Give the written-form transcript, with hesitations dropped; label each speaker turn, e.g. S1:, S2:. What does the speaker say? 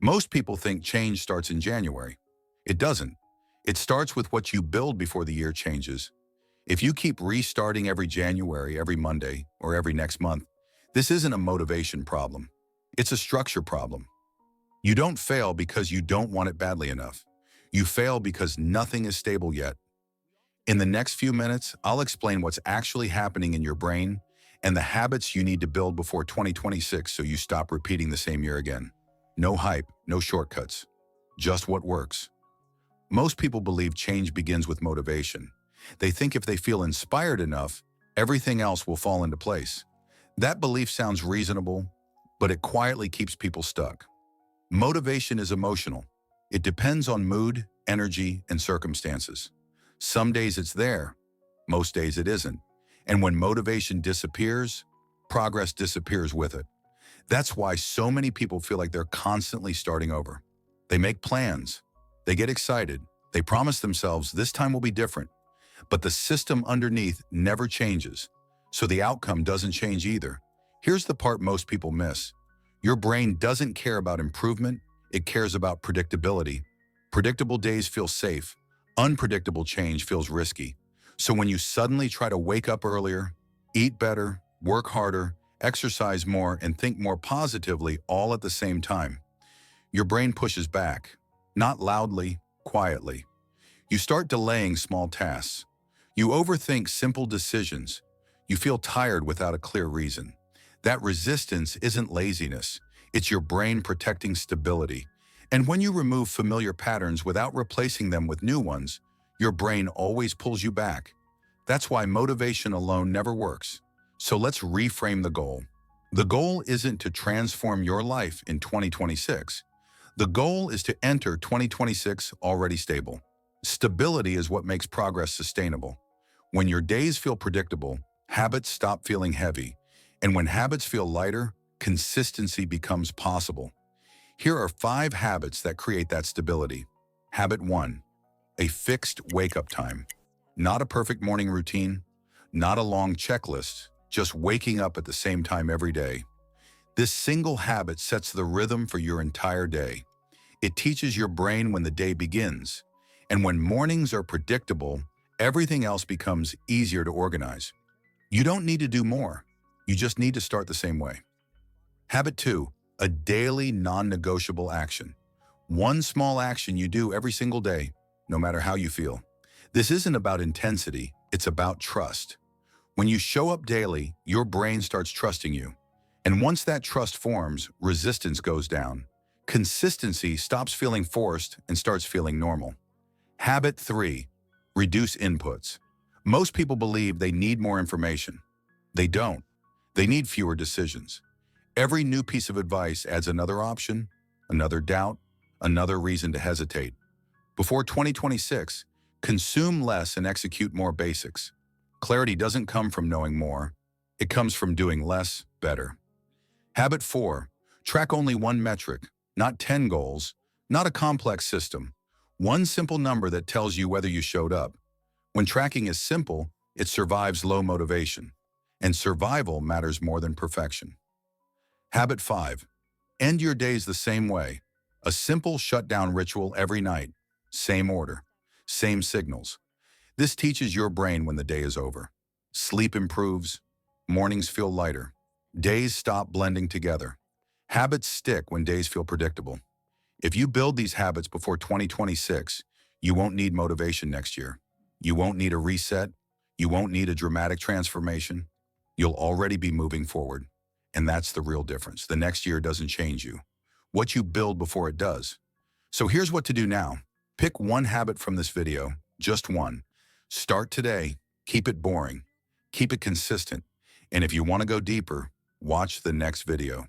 S1: Most people think change starts in January. It doesn't. It starts with what you build before the year changes. If you keep restarting every January, every Monday, or every next month, this isn't a motivation problem. It's a structure problem. You don't fail because you don't want it badly enough. You fail because nothing is stable yet. In the next few minutes, I'll explain what's actually happening in your brain and the habits you need to build before 2026 so you stop repeating the same year again. No hype, no shortcuts, just what works. Most people believe change begins with motivation. They think if they feel inspired enough, everything else will fall into place. That belief sounds reasonable, but it quietly keeps people stuck. Motivation is emotional. It depends on mood, energy, and circumstances. Some days it's there, most days it isn't. And when motivation disappears, progress disappears with it. That's why so many people feel like they're constantly starting over. They make plans, they get excited, they promise themselves this time will be different, but the system underneath never changes, so the outcome doesn't change either. Here's the part most people miss. Your brain doesn't care about improvement, it cares about predictability. Predictable days feel safe, unpredictable change feels risky. So when you suddenly try to wake up earlier, eat better, work harder, exercise more, and think more positively all at the same time, your brain pushes back, not loudly, quietly. You start delaying small tasks. You overthink simple decisions. You feel tired without a clear reason. That resistance isn't laziness. It's your brain protecting stability. And when you remove familiar patterns without replacing them with new ones, your brain always pulls you back. That's why motivation alone never works. So let's reframe the goal. The goal isn't to transform your life in 2026. The goal is to enter 2026 already stable. Stability is what makes progress sustainable. When your days feel predictable, habits stop feeling heavy. And when habits feel lighter, consistency becomes possible. Here are 5 habits that create that stability. Habit 1. A fixed wake-up time. Not a perfect morning routine, not a long checklist, just waking up at the same time every day. This single habit sets the rhythm for your entire day. It teaches your brain when the day begins. And when mornings are predictable, everything else becomes easier to organize. You don't need to do more. You just need to start the same way. Habit 2. A daily non-negotiable action. One small action you do every single day, no matter how you feel. This isn't about intensity, it's about trust. When you show up daily, your brain starts trusting you. And once that trust forms, resistance goes down. Consistency stops feeling forced and starts feeling normal. Habit 3. Reduce inputs. Most people believe they need more information. They don't. They need fewer decisions. Every new piece of advice adds another option, another doubt, another reason to hesitate. Before 2026, consume less and execute more basics. Clarity doesn't come from knowing more. It comes from doing less, better. Habit 4. Track only one metric, not 10 goals, not a complex system. One simple number that tells you whether you showed up. When tracking is simple, it survives low motivation. And survival matters more than perfection. Habit 5. End your days the same way. A simple shutdown ritual every night. Same order. Same signals. This teaches your brain when the day is over. Sleep improves. Mornings feel lighter. Days stop blending together. Habits stick when days feel predictable. If you build these habits before 2026, you won't need motivation next year. You won't need a reset. You won't need a dramatic transformation. You'll already be moving forward. And that's the real difference. The next year doesn't change you. What you build before it does. So here's what to do now. Pick one habit from this video, just one. Start today. Keep it boring. Keep it consistent. And if you want to go deeper, watch the next video.